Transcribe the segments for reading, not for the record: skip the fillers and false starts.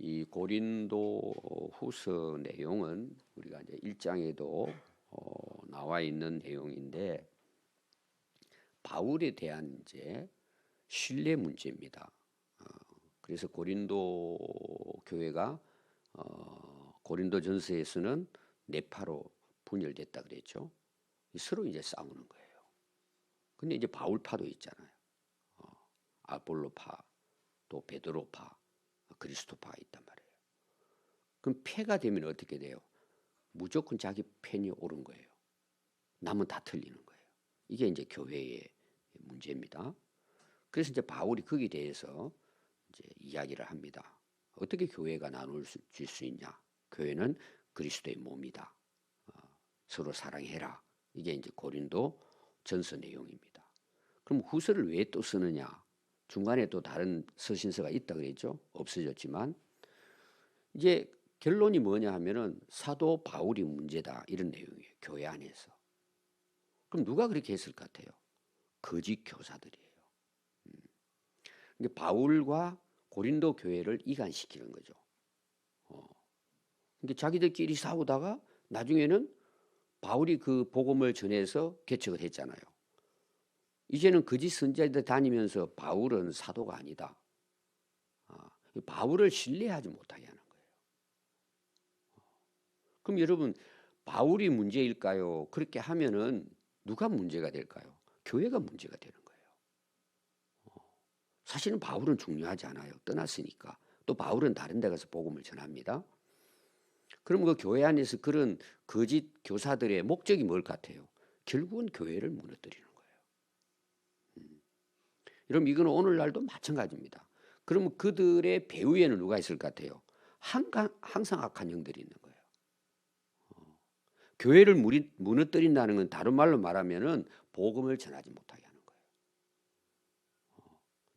이 고린도 후서 내용은 우리가 이제 1장에도 나와 있는 내용인데 바울에 대한 이제 신뢰 문제입니다. 그래서 고린도 교회가 고린도전서에서는 네파로 분열됐다 그랬죠. 서로 이제 싸우는 거예요. 근데 이제 바울파도 있잖아요. 아볼로파, 또 베드로파, 그리스도파 있단 말이에요. 그럼 패가 되면 어떻게 돼요? 무조건 자기 편이 옳은 거예요. 남은 다 틀리는 거예요. 이게 이제 교회의 문제입니다. 그래서 이제 바울이 거기에 대해서 이제 이야기를 합니다. 어떻게 교회가 나눌 수 있냐? 교회는 그리스도의 몸이다. 서로 사랑해라. 이게 이제 고린도 전서 내용입니다. 그럼 후서를 왜 또 쓰느냐? 중간에 또 다른 서신서가 있다 그랬죠. 없어졌지만 이제 결론이 뭐냐 하면은 사도 바울이 문제다 이런 내용이에요. 교회 안에서. 그럼 누가 그렇게 했을 것 같아요? 거짓 교사들이에요. 그러니까 바울과 고린도 교회를 이간시키는 거죠. 그러니까 자기들끼리 싸우다가 나중에는 바울이 그 복음을 전해서 개척을 했잖아요. 이제는 거짓 선지자들 다니면서 바울은 사도가 아니다. 바울을 신뢰하지 못하게 하는 거예요. 그럼 여러분 바울이 문제일까요? 그렇게 하면은 누가 문제가 될까요? 교회가 문제가 되는 거예요. 사실은 바울은 중요하지 않아요. 떠났으니까. 또 바울은 다른 데 가서 복음을 전합니다. 그럼 그 교회 안에서 그런 거짓 교사들의 목적이 뭘 같아요? 결국은 교회를 무너뜨리는 거예요. 여러분 이건 오늘날도 마찬가지입니다. 그러면 그들의 배후에는 누가 있을 것 같아요? 항상 악한 영들이 있는 거예요. 교회를 무너뜨린다는 건 다른 말로 말하면은 복음을 전하지 못하게 하는 거예요.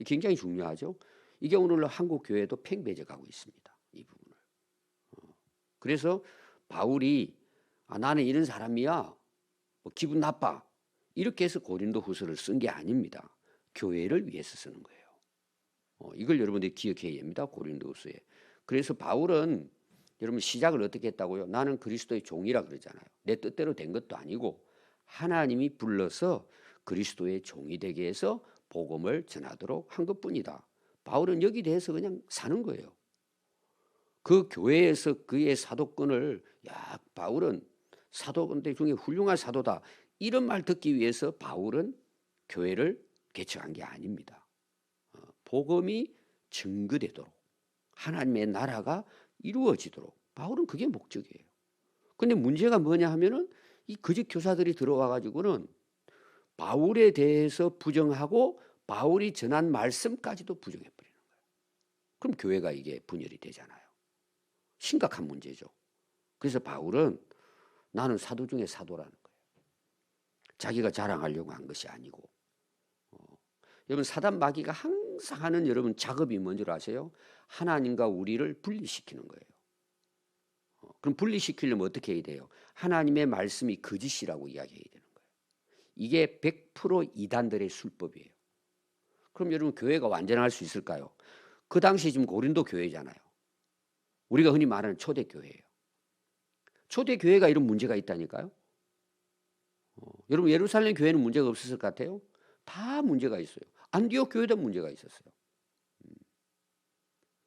굉장히 중요하죠. 이게 오늘날 한국 교회도 팽배져 가고 있습니다. 이 부분을. 그래서 바울이 나는 이런 사람이야. 뭐 기분 나빠. 이렇게 해서 고린도 후서를 쓴 게 아닙니다. 교회를 위해서 쓰는 거예요. 이걸 여러분들이 기억해야 됩니다. 고린도 후서에. 그래서 바울은 여러분 시작을 어떻게 했다고요? 나는 그리스도의 종이라 그러잖아요. 내 뜻대로 된 것도 아니고 하나님이 불러서 그리스도의 종이 되게 해서 복음을 전하도록 한 것뿐이다. 바울은 여기 대해서 그냥 사는 거예요. 그 교회에서 그의 사도권을 바울은 사도들 중에 훌륭한 사도다. 이런 말 듣기 위해서 바울은 교회를 개척한 게 아닙니다. 복음이 증거되도록 하나님의 나라가 이루어지도록 바울은 그게 목적이에요. 근데 문제가 뭐냐 하면은 이 거짓 교사들이 들어와 가지고는 바울에 대해서 부정하고 바울이 전한 말씀까지도 부정해 버리는 거예요. 그럼 교회가 이게 분열이 되잖아요. 심각한 문제죠. 그래서 바울은 나는 사도 중에 사도라는 거예요. 자기가 자랑하려고 한 것이 아니고. 여러분 사단 마귀가 항상 하는 여러분 작업이 뭔지 아세요? 하나님과 우리를 분리시키는 거예요. 그럼 분리시키려면 어떻게 해야 돼요? 하나님의 말씀이 거짓이라고 이야기해야 되는 거예요. 이게 100% 이단들의 술법이에요. 그럼 여러분 교회가 완전할 수 있을까요? 그 당시 지금 고린도 교회잖아요. 우리가 흔히 말하는 초대교회예요. 초대교회가 이런 문제가 있다니까요. 여러분 예루살렘 교회는 문제가 없었을 것 같아요? 다 문제가 있어요. 안디옥 교회도 문제가 있었어요.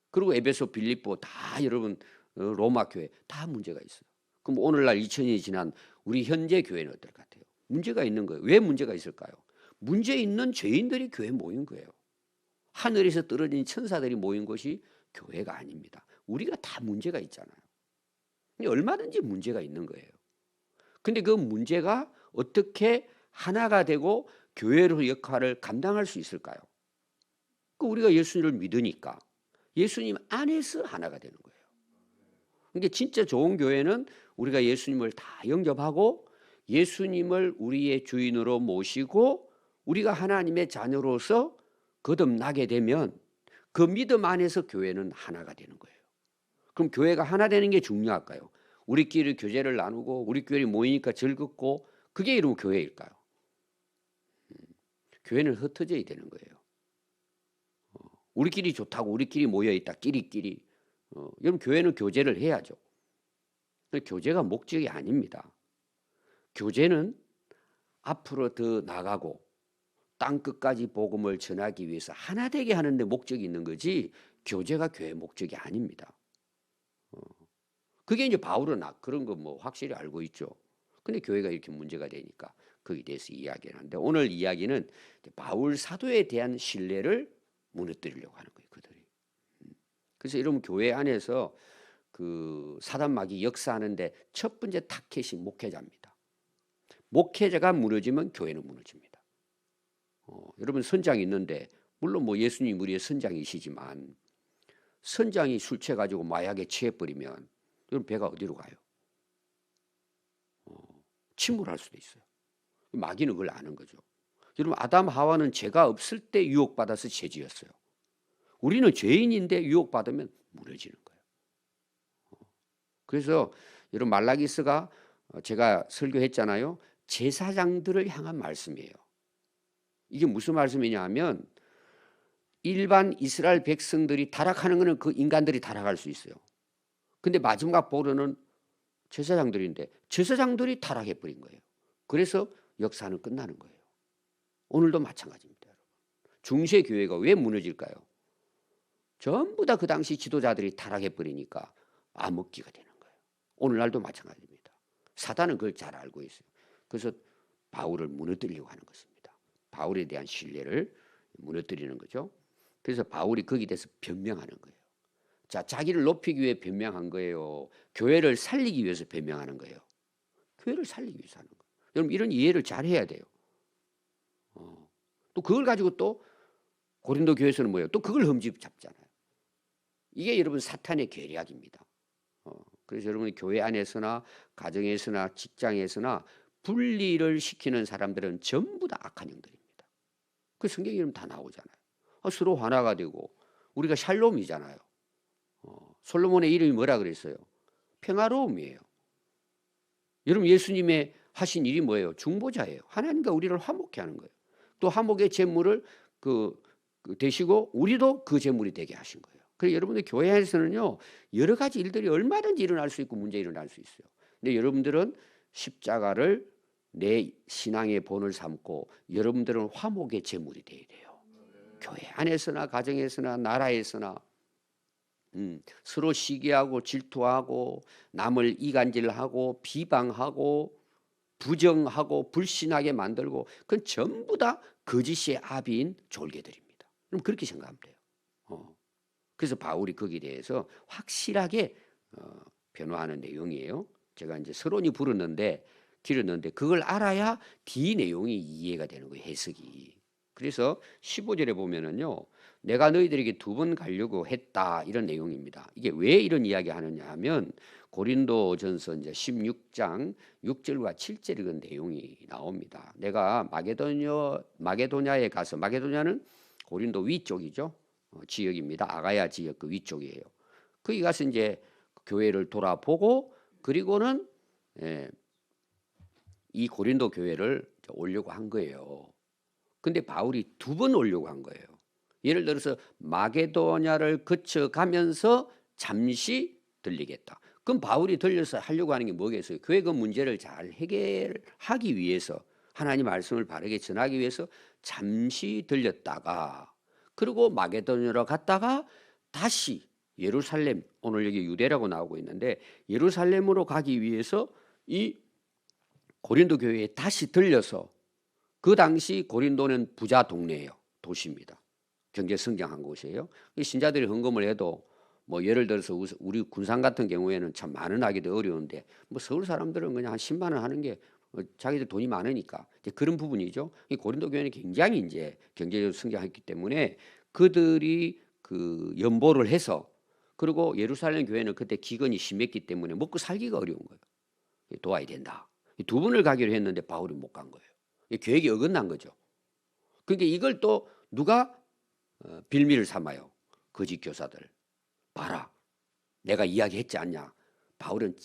그리고 에베소, 빌립보 다 여러분 로마 교회 다 문제가 있어요. 그럼 오늘날 2000년이 지난 우리 현재 교회는 어떨 것 같아요? 문제가 있는 거예요. 왜 문제가 있을까요? 문제 있는 죄인들이 교회에 모인 거예요. 하늘에서 떨어진 천사들이 모인 것이 교회가 아닙니다. 우리가 다 문제가 있잖아요. 얼마든지 문제가 있는 거예요. 근데 그 문제가 어떻게 하나가 되고 교회로서 역할을 감당할 수 있을까요? 우리가 예수님을 믿으니까 예수님 안에서 하나가 되는 거예요. 그러니까 진짜 좋은 교회는 우리가 예수님을 다 영접하고 예수님을 우리의 주인으로 모시고 우리가 하나님의 자녀로서 거듭나게 되면 그 믿음 안에서 교회는 하나가 되는 거예요. 그럼 교회가 하나 되는 게 중요할까요? 우리끼리 교제를 나누고 우리끼리 모이니까 즐겁고 그게 이런 교회일까요? 교회는 흩어져야 되는 거예요. 우리끼리 좋다고 우리끼리 모여있다 끼리끼리 여러분 교회는 교제를 해야죠. 교제가 목적이 아닙니다. 교제는 앞으로 더 나가고 땅 끝까지 복음을 전하기 위해서 하나 되게 하는 데 목적이 있는 거지 교제가 교회 목적이 아닙니다. 그게 이제 바울은 그런 거 뭐 확실히 알고 있죠. 근데 교회가 이렇게 문제가 되니까 거기에 대해서 이야기를 하는데 오늘 이야기는 바울 사도에 대한 신뢰를 무너뜨리려고 하는 거예요. 그들이. 그래서 여러분 교회 안에서 그 사단마귀 역사하는데 첫 번째 타켓이 목회자입니다. 목회자가 무너지면 교회는 무너집니다. 여러분 선장이 있는데 물론 뭐 예수님 우리의 선장이시지만 선장이 술 취해가지고 마약에 취해버리면 여러분 배가 어디로 가요? 침몰할 수도 있어요. 마귀는 그걸 아는 거죠. 여러분 아담 하와는 죄가 없을 때 유혹받아서 죄지었어요. 우리는 죄인인데 유혹받으면 무너지는 거예요. 그래서 여러분 말라기스가 제가 설교했잖아요. 제사장들을 향한 말씀이에요. 이게 무슨 말씀이냐 하면 일반 이스라엘 백성들이 타락하는 것은 그 인간들이 타락할 수 있어요. 근데 마지막 보루는 제사장들인데 제사장들이 타락해버린 거예요. 그래서 역사는 끝나는 거예요. 오늘도 마찬가지입니다. 여러분. 중세 교회가 왜 무너질까요? 전부 다 그 당시 지도자들이 타락해버리니까 암흑기가 되는 거예요. 오늘날도 마찬가지입니다. 사단은 그걸 잘 알고 있어요. 그래서 바울을 무너뜨리려고 하는 것입니다. 바울에 대한 신뢰를 무너뜨리는 거죠. 그래서 바울이 거기에 대해서 변명하는 거예요. 자, 자기를 높이기 위해 변명한 거예요. 교회를 살리기 위해서 변명하는 거예요. 교회를 살리기 위해서 하는 거예요. 여러분 이런 이해를 잘 해야 돼요. 또 그걸 가지고 또 고린도 교회에서는 뭐예요? 또 그걸 흠집 잡잖아요. 이게 여러분 사탄의 계략입니다. 그래서 여러분 교회 안에서나 가정에서나 직장에서나 분리를 시키는 사람들은 전부 다 악한 영들입니다. 그 성경에 이름 다 나오잖아요. 서로 화나가 되고 우리가 샬롬이잖아요. 솔로몬의 이름이 뭐라 그랬어요? 평화로움이에요. 여러분 예수님의 하신 일이 뭐예요? 중보자예요. 하나님과 우리를 화목케 하는 거예요. 또 화목의 제물을 되시고 우리도 그 제물이 되게 하신 거예요. 그래서 여러분들 교회 안에서는요 여러 가지 일들이 얼마든지 일어날 수 있고 문제 일어날 수 있어요. 근데 여러분들은 십자가를 내 신앙의 본을 삼고 여러분들은 화목의 제물이 되어야 돼요. 교회 안에서나 가정에서나 나라에서나 서로 시기하고 질투하고 남을 이간질하고 비방하고 부정하고 불신하게 만들고 그건 전부 다 거짓의 아비인 졸개들입니다. 그럼 그렇게 생각하면 돼요. 그래서 바울이 거기에 대해서 확실하게 변호하는 내용이에요. 제가 이제 서론이 길었는데 그걸 알아야 뒤 내용이 이해가 되는 거예요. 해석이. 그래서 15절에 보면은요. 내가 너희들에게 2번 가려고 했다 이런 내용입니다. 이게 왜 이런 이야기 하느냐 하면 고린도전서 이제 16장 6절과 7절의 그 내용이 나옵니다. 내가 마게도냐에 가서 마게도냐는 고린도 위쪽이죠. 지역입니다. 아가야 지역 그 위쪽이에요. 거기 가서 이제 교회를 돌아보고 그리고는 이 고린도 교회를 오려고 한 거예요. 근데 바울이 2번 오려고 한 거예요. 예를 들어서 마게도냐를 거쳐가면서 잠시 들리겠다. 그럼 바울이 들려서 하려고 하는 게 뭐겠어요? 교회 그 문제를 잘 해결하기 위해서 하나님 말씀을 바르게 전하기 위해서 잠시 들렸다가 그리고 마게도냐로 갔다가 다시 예루살렘 오늘 여기 유대라고 나오고 있는데 예루살렘으로 가기 위해서 이 고린도 교회에 다시 들려서 그 당시 고린도는 부자 동네예요. 도시입니다. 경제 성장한 곳이에요. 신자들이 헌금을 해도 뭐 예를 들어서 우리 군산 같은 경우에는 참 만 원 하기도 어려운데 뭐 서울 사람들은 그냥 한 10만 원 하는 게 자기들 돈이 많으니까 이제 그런 부분이죠. 이 고린도 교회는 굉장히 이제 경제적으로 성장했기 때문에 그들이 그 연보를 해서 그리고 예루살렘 교회는 그때 기근이 심했기 때문에 먹고 살기가 어려운 거예요. 도와야 된다. 2번을 가기로 했는데 바울이 못 간 거예요. 계획이 어긋난 거죠. 그러니까 이걸 또 누가 빌미를 삼아요. 거짓 교사들. 봐라. 내가 이야기했지 않냐. 바울은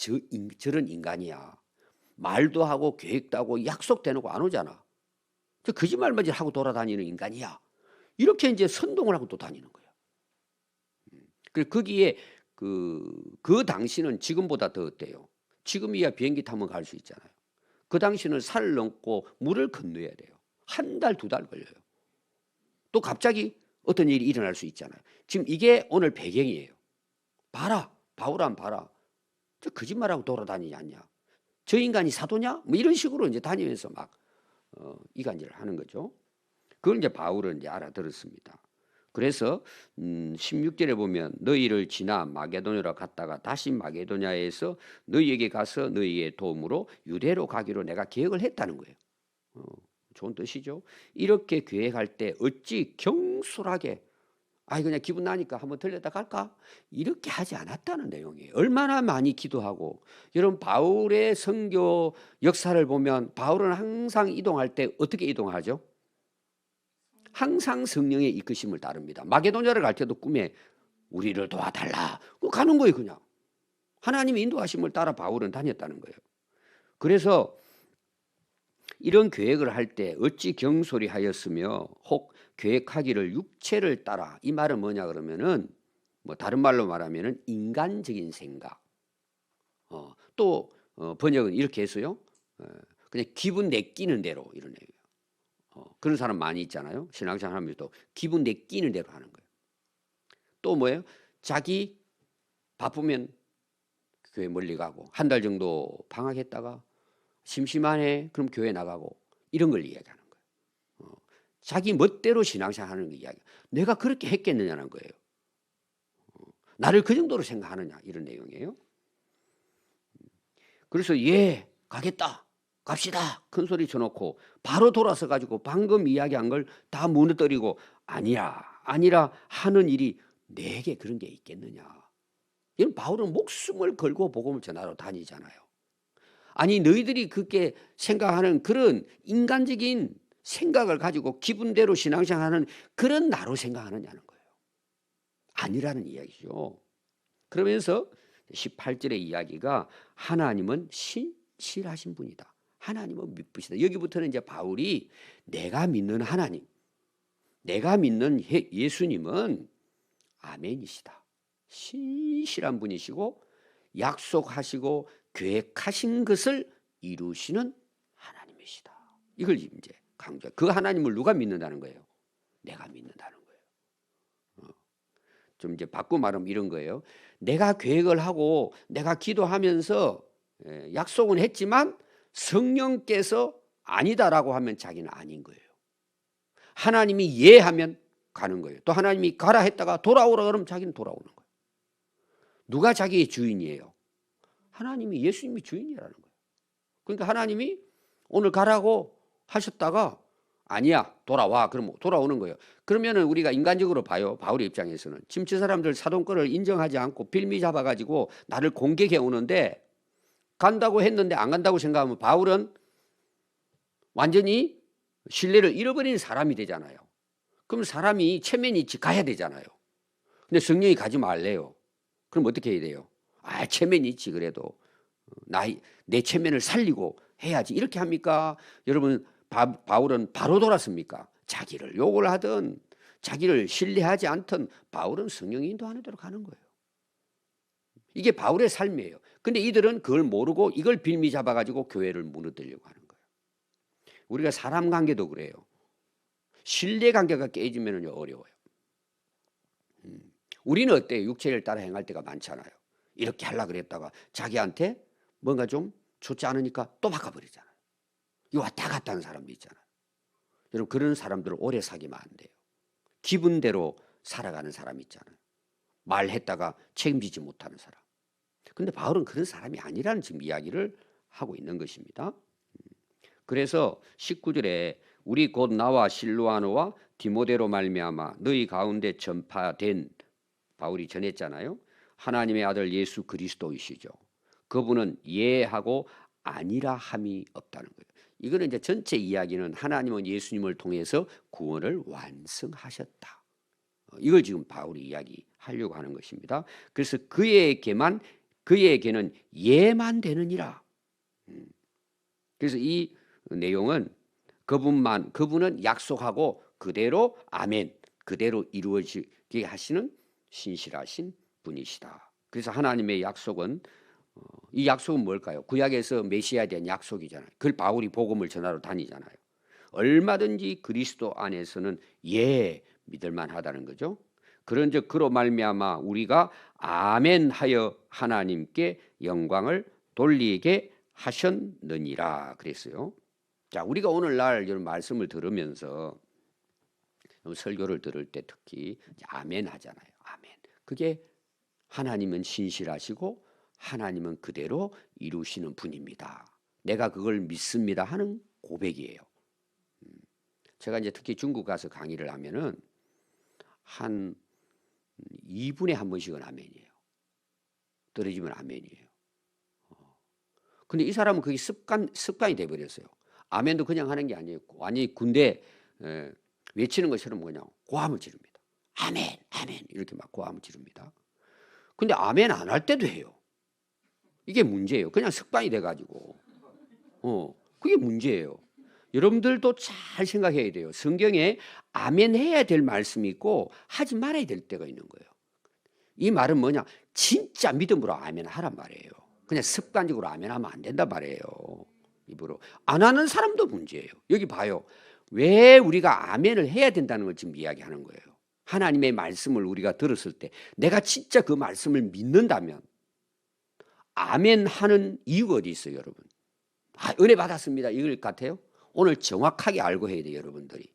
저런 인간이야. 말도 하고 계획도 하고 약속도 해놓고 안 오잖아. 저 거짓말만 하고 돌아다니는 인간이야. 이렇게 이제 선동을 하고 또 다니는 거예요. 그리고 거기에 그 당시는 지금보다 더 어때요? 지금이야 비행기 타면 갈 수 있잖아요. 그 당시는 산을 넘고 물을 건너야 돼요. 한 달, 두 달 걸려요. 또 갑자기 어떤 일이 일어날 수 있잖아요. 지금 이게 오늘 배경이에요. 봐라, 바울한 봐라. 저 거짓말하고 돌아다니지 않냐? 저 인간이 사도냐? 뭐 이런 식으로 이제 다니면서 막 이간질을 하는 거죠. 그걸 이제 바울은 이제 알아들었습니다. 그래서 16절에 보면 너희를 지나 마게도냐로 갔다가 다시 마게도냐에서 너희에게 가서 너희의 도움으로 유대로 가기로 내가 계획을 했다는 거예요. 좋은 뜻이죠. 이렇게 계획할 때 어찌 경솔하게 그냥 기분 나니까 한번 들렸다 갈까? 이렇게 하지 않았다는 내용이에요. 얼마나 많이 기도하고. 여러분 바울의 선교 역사를 보면 바울은 항상 이동할 때 어떻게 이동하죠? 항상 성령의 이끄심을 따릅니다. 마게도냐를 갈 때도 꿈에 우리를 도와달라. 가는 거예요 그냥. 하나님의 인도하심을 따라 바울은 다녔다는 거예요. 그래서 이런 계획을 할 때 어찌 경솔히 하였으며 혹 계획하기를 육체를 따라. 이 말은 뭐냐 그러면은 뭐 다른 말로 말하면은 인간적인 생각. 또 번역은 이렇게 해서요. 그냥 기분 내끼는 대로 이런 얘기예요. 그런 사람 많이 있잖아요. 신앙생활 하면서도 기분 내끼는 대로 하는 거예요. 또 뭐예요? 자기 바쁘면 교회 멀리 가고 한 달 정도 방학했다가 심심하네 그럼 교회 나가고 이런 걸 이야기하는 거예요. 자기 멋대로 신앙생활 하는 거 이야기. 내가 그렇게 했겠느냐는 거예요. 나를 그 정도로 생각하느냐 이런 내용이에요. 그래서 예 가겠다. 갑시다. 큰 소리 쳐놓고 바로 돌아서 가지고 방금 이야기한 걸 다 무너뜨리고 아니라 하는 일이 내게 그런 게 있겠느냐. 이런 바울은 목숨을 걸고 복음을 전하러 다니잖아요. 아니 너희들이 그렇게 생각하는 그런 인간적인 생각을 가지고 기분대로 신앙생활하는 그런 나로 생각하느냐는 거예요. 아니라는 이야기죠. 그러면서 18절의 이야기가 하나님은 신실하신 분이다. 하나님은 믿으시다. 여기부터는 이제 바울이 내가 믿는 하나님, 내가 믿는 예수님은 아멘이시다. 신실한 분이시고 약속하시고 계획하신 것을 이루시는 하나님이시다. 이걸 이제 강조. 그 하나님을 누가 믿는다는 거예요? 내가 믿는다는 거예요. 좀 이제 바꿔 말하면 이런 거예요. 내가 계획을 하고 내가 기도하면서 약속은 했지만 성령께서 아니다라고 하면 자기는 아닌 거예요. 하나님이 예 하면 가는 거예요. 또 하나님이 가라 했다가 돌아오라 그러면 자기는 돌아오는 거예요. 누가 자기의 주인이에요? 하나님이 예수님이 주인이라는 거예요. 그러니까 하나님이 오늘 가라고 하셨다가 아니야 돌아와 그러면 돌아오는 거예요. 그러면은 우리가 인간적으로 봐요. 바울의 입장에서는 지금 저 사람들 사돈권을 인정하지 않고 빌미 잡아가지고 나를 공격해 오는데 간다고 했는데 안 간다고 생각하면 바울은 완전히 신뢰를 잃어버리는 사람이 되잖아요. 그럼 사람이 체면이 있지 가야 되잖아요. 근데 성령이 가지 말래요. 그럼 어떻게 해야 돼요? 체면이 있지 그래도 내 체면을 살리고 해야지. 이렇게 합니까? 여러분 바울은 바로 돌았습니까? 자기를 욕을 하든 자기를 신뢰하지 않든 바울은 성령이 인도하는 대로 가는 거예요. 이게 바울의 삶이에요. 근데 이들은 그걸 모르고 이걸 빌미 잡아가지고 교회를 무너뜨리려고 하는 거예요. 우리가 사람 관계도 그래요. 신뢰 관계가 깨지면 어려워요. 우리는 어때요? 육체를 따라 행할 때가 많잖아요. 이렇게 하려고 그랬다가 자기한테 뭔가 좀 좋지 않으니까 또 바꿔버리잖아요. 이 왔다 갔다 하는 사람도 있잖아요. 여러분 그런 사람들을 오래 사귀면 안 돼요. 기분대로 살아가는 사람 있잖아요. 말했다가 책임지지 못하는 사람. 그런데 바울은 그런 사람이 아니라는 지금 이야기를 하고 있는 것입니다. 그래서 19절에 우리 곧 나와 실로아노와 디모데로 말미암아 너희 가운데 전파된 바울이 전했잖아요. 하나님의 아들 예수 그리스도이시죠. 그분은 예하고 아니라 함이 없다는 거예요. 이거는 이제 전체 이야기는 하나님은 예수님을 통해서 구원을 완성하셨다. 이걸 지금 바울이 이야기하려고 하는 것입니다. 그래서 그에게는 예만 되느니라. 그래서 이 내용은 그분은 약속하고 그대로 아멘, 그대로 이루어지게 하시는 신실하신 분이시다. 그래서 하나님의 약속은 이 약속은 뭘까요? 구약에서 메시아에 대한 약속이잖아요. 그걸 바울이 복음을 전하러 다니잖아요. 얼마든지 그리스도 안에서는 믿을만 하다는 거죠. 그런즉 그로 말미암아 우리가 아멘하여 하나님께 영광을 돌리게 하셨느니라 그랬어요. 자, 우리가 오늘날 이런 말씀을 들으면서 설교를 들을 때 특히 아멘 하잖아요. 아멘. 그게 하나님은 신실하시고 하나님은 그대로 이루시는 분입니다. 내가 그걸 믿습니다 하는 고백이에요. 제가 이제 특히 중국 가서 강의를 하면은 한 2분에 한 번씩은 아멘이에요. 떨어지면 아멘이에요. 근데 이 사람은 그게 습관이 돼버렸어요. 아멘도 그냥 하는 게 아니에요. 완전히 군대 외치는 것처럼 그냥 고함을 지릅니다. 아멘, 아멘 이렇게 막 고함을 지릅니다. 근데 아멘 안 할 때도 해요. 이게 문제예요. 그냥 습관이 돼가지고. 그게 문제예요. 여러분들도 잘 생각해야 돼요. 성경에 아멘 해야 될 말씀이 있고 하지 말아야 될 때가 있는 거예요. 이 말은 뭐냐? 진짜 믿음으로 아멘 하란 말이에요. 그냥 습관적으로 아멘 하면 안 된단 말이에요. 입으로. 안 하는 사람도 문제예요. 여기 봐요. 왜 우리가 아멘을 해야 된다는 걸 지금 이야기하는 거예요. 하나님의 말씀을 우리가 들었을 때 내가 진짜 그 말씀을 믿는다면 아멘 하는 이유가 어디 있어요, 여러분? 은혜 받았습니다. 이걸 같아요? 오늘 정확하게 알고 해야 돼요, 여러분들이.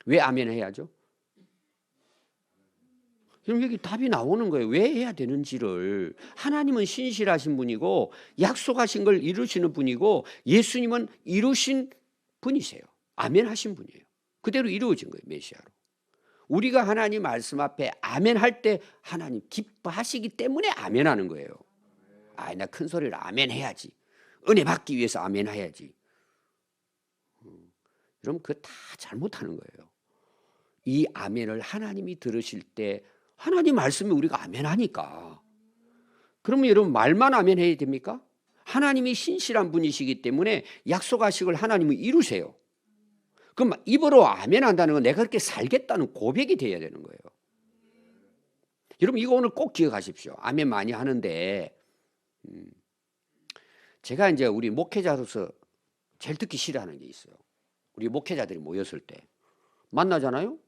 왜 아멘 해야죠? 그럼 여기 답이 나오는 거예요. 왜 해야 되는지를. 하나님은 신실하신 분이고 약속하신 걸 이루시는 분이고 예수님은 이루신 분이세요. 아멘 하신 분이에요. 그대로 이루어진 거예요, 메시아로. 우리가 하나님 말씀 앞에 아멘 할 때 하나님 기뻐하시기 때문에 아멘 하는 거예요. 나 큰 소리를 아멘 해야지. 은혜 받기 위해서 아멘 해야지. 여러분 그거 다 잘못하는 거예요. 이 아멘을 하나님이 들으실 때 하나님 말씀에 우리가 아멘 하니까. 그러면 여러분 말만 아멘 해야 됩니까? 하나님이 신실한 분이시기 때문에 약속하신 걸 하나님은 이루세요. 그럼 입으로 아멘 한다는 건 내가 그렇게 살겠다는 고백이 돼야 되는 거예요. 여러분 이거 오늘 꼭 기억하십시오. 아멘 많이 하는데 제가 이제 우리 목회자로서 제일 듣기 싫어하는 게 있어요. 우리 목회자들이 모였을 때 만나잖아요.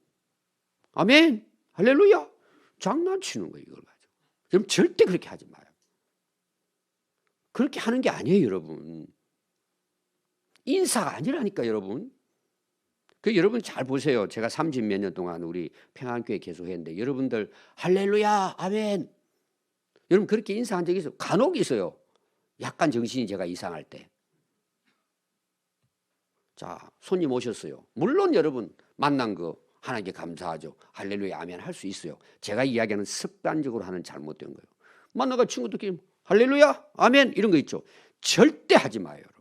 아멘, 할렐루야, 장난치는 거예요. 이걸 가지고. 여러분 절대 그렇게 하지 마요. 그렇게 하는 게 아니에요, 여러분. 인사가 아니라니까, 여러분. 여러분 잘 보세요. 제가 30몇 년 동안 우리 평안교회 계속 했는데 여러분들 할렐루야, 아멘. 여러분 그렇게 인사한 적이 있어요? 간혹 있어요. 약간 정신이 제가 이상할 때. 자, 손님 오셨어요. 물론 여러분 만난 거 하나님께 감사하죠. 할렐루야, 아멘 할 수 있어요. 제가 이야기하는 습관적으로 하는 잘못된 거예요. 만나가 친구들끼리 할렐루야, 아멘 이런 거 있죠. 절대 하지 마요, 여러분.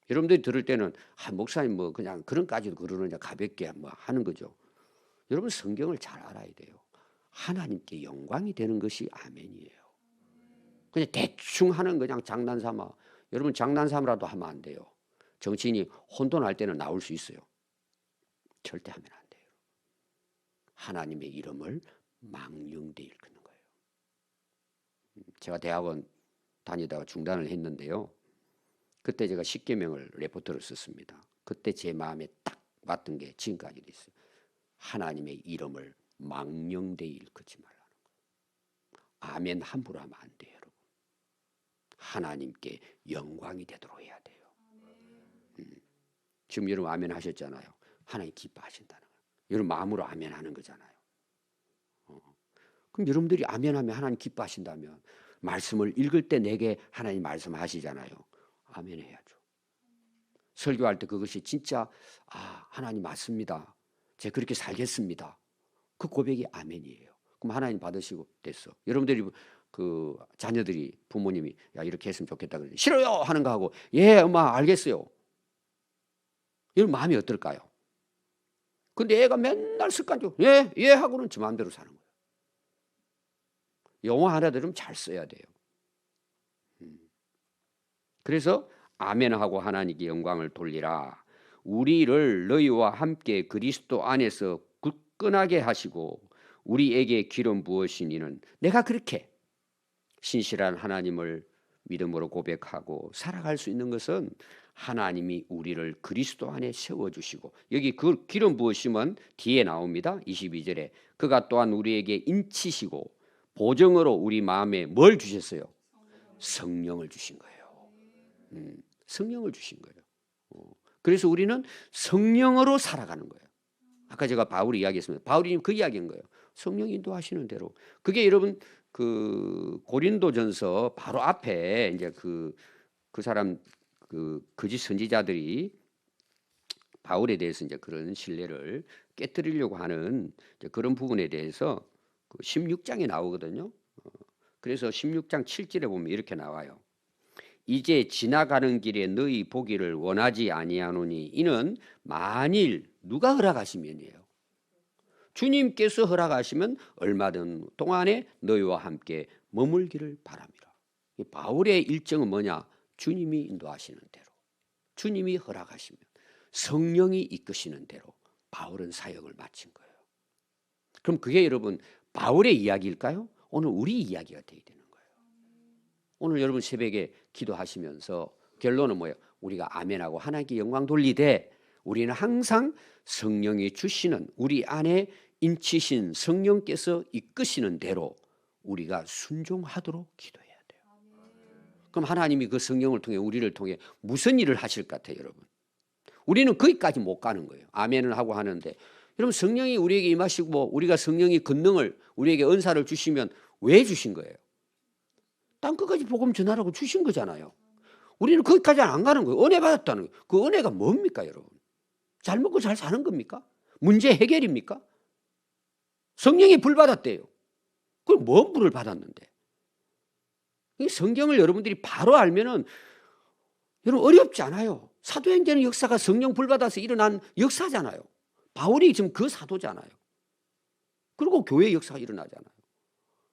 여러분들이 들을 때는 목사님 뭐 그냥 그런까지도 그러느냐 가볍게 뭐 하는 거죠. 여러분 성경을 잘 알아야 돼요. 하나님께 영광이 되는 것이 아멘이에요. 그냥 대충 하는 그냥 장난삼아. 여러분 장난삼아라도 하면 안 돼요. 정치인이 혼돈할 때는 나올 수 있어요. 절대 하면 안 돼요. 하나님의 이름을 망령되이 일컫는 거예요. 제가 대학원 다니다가 중단을 했는데요. 그때 제가 십계명을 레포트를 썼습니다. 그때 제 마음에 딱 왔던 게 지금까지도 있어요. 하나님의 이름을 망령되이 일컫지 말라는 거예요. 아멘 함부로 하면 안 돼요, 여러분. 하나님께 영광이 되도록 해야 돼요. 지금 여러분 아멘 하셨잖아요. 하나님 기뻐하신다는 거예요. 여러분 마음으로 아멘 하는 거잖아요. 그럼 여러분들이 아멘 하면 하나님 기뻐하신다면 말씀을 읽을 때 내게 하나님 말씀하시잖아요. 아멘 해야죠. 설교할 때 그것이 진짜 하나님 맞습니다. 제가 그렇게 살겠습니다. 그 고백이 아멘이에요. 그럼 하나님 받으시고 됐어. 여러분들이 그 자녀들이 부모님이 야 이렇게 했으면 좋겠다 그러지 싫어요 하는 거 하고 예 엄마 알겠어요. 여러분 마음이 어떨까요? 근데 애가 맨날 습관적으로 예 하고는 지 마음대로 사는 거예요. 영어 하나 들으면 잘 써야 돼요. 그래서 아멘하고 하나님께 영광을 돌리라. 우리를 너희와 함께 그리스도 안에서 굳건하게 하시고 우리에게 기름 부으신 이는 내가 그렇게 신실한 하나님을 믿음으로 고백하고 살아갈 수 있는 것은 하나님이 우리를 그리스도 안에 세워주시고, 여기 그 기름 부으심은 뒤에 나옵니다. 22절에 그가 또한 우리에게 인치시고 보정으로 우리 마음에 뭘 주셨어요? 성령을 주신 거예요. 성령을 주신 거예요. 그래서 우리는 성령으로 살아가는 거예요. 아까 제가 바울이 이야기했습니다. 바울이 그 이야기한 거예요. 성령 인도하시는 대로. 그게 여러분 그 고린도전서 바로 앞에 이제 그 사람 그 거짓 선지자들이 바울에 대해서 이제 그런 신뢰를 깨뜨리려고 하는 이제 그런 부분에 대해서 그 16장에 나오거든요. 그래서 16장 7절에 보면 이렇게 나와요. 이제 지나가는 길에 너희 보기를 원하지 아니하노니 이는 만일 누가 허락하시면이에요. 주님께서 허락하시면 얼마든 동안에 너희와 함께 머물기를 바랍니다. 바울의 일정은 뭐냐? 주님이 인도하시는 대로, 주님이 허락하시면, 성령이 이끄시는 대로 바울은 사역을 마친 거예요. 그럼 그게 여러분 바울의 이야기일까요? 오늘 우리 이야기가 되어야 되는 거예요. 오늘 여러분 새벽에 기도하시면서 결론은 뭐예요? 우리가 아멘하고 하나님께 영광 돌리되 우리는 항상 성령이 주시는, 우리 안에 인치신 성령께서 이끄시는 대로 우리가 순종하도록 기도해야 돼요. 그럼 하나님이 그 성령을 통해 우리를 통해 무슨 일을 하실 것 같아요, 여러분? 우리는 거기까지 못 가는 거예요. 아멘을 하고 하는데, 여러분 성령이 우리에게 임하시고 우리가 성령이 권능을, 우리에게 은사를 주시면 왜 주신 거예요? 땅 끝까지 복음 전하라고 주신 거잖아요. 우리는 거기까지 안 가는 거예요. 은혜 받았다는 거예요. 그 은혜가 뭡니까, 여러분? 잘 먹고 잘 사는 겁니까? 문제 해결입니까? 성령이 불 받았대요. 그럼 뭔 불을 받았는데? 성경을 여러분들이 바로 알면은 여러분 어렵지 않아요. 사도행전의 역사가 성령 불 받아서 일어난 역사잖아요. 바울이 지금 그 사도잖아요. 그리고 교회 역사가 일어나잖아요.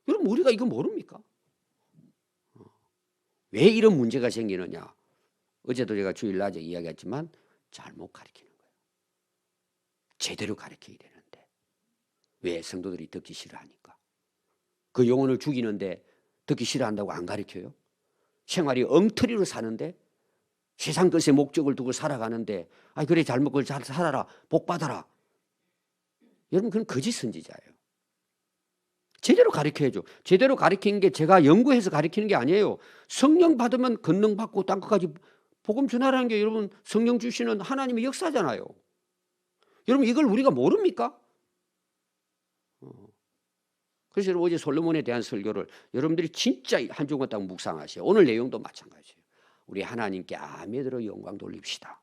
여러분 우리가 이거 모릅니까? 왜 이런 문제가 생기느냐? 어제도 제가 주일 낮에 이야기했지만 잘못 가르치는 거예요. 제대로 가르쳐야 되는데 왜 성도들이 듣기 싫어하니까? 그 영혼을 죽이는데 듣기 싫어한다고 안 가르쳐요? 생활이 엉터리로 사는데, 세상 것에 목적을 두고 살아가는데, 아 그래 잘 먹고 잘 살아라, 복 받아라. 여러분 그건 거짓 선지자예요. 제대로 가르쳐야죠. 제대로 가르치는 게 제가 연구해서 가르치는 게 아니에요. 성령 받으면 권능 받고 땅 끝까지 복음 전하라는 게 여러분 성령 주시는 하나님의 역사잖아요. 여러분 이걸 우리가 모릅니까? 그래서 여러분 어제 솔로몬에 대한 설교를 여러분들이 진짜 한 주간 딱 묵상하세요. 오늘 내용도 마찬가지예요. 우리 하나님께 아멘으로 영광 돌립시다.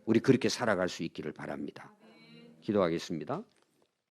우리 그렇게 살아갈 수 있기를 바랍니다. 기도하겠습니다.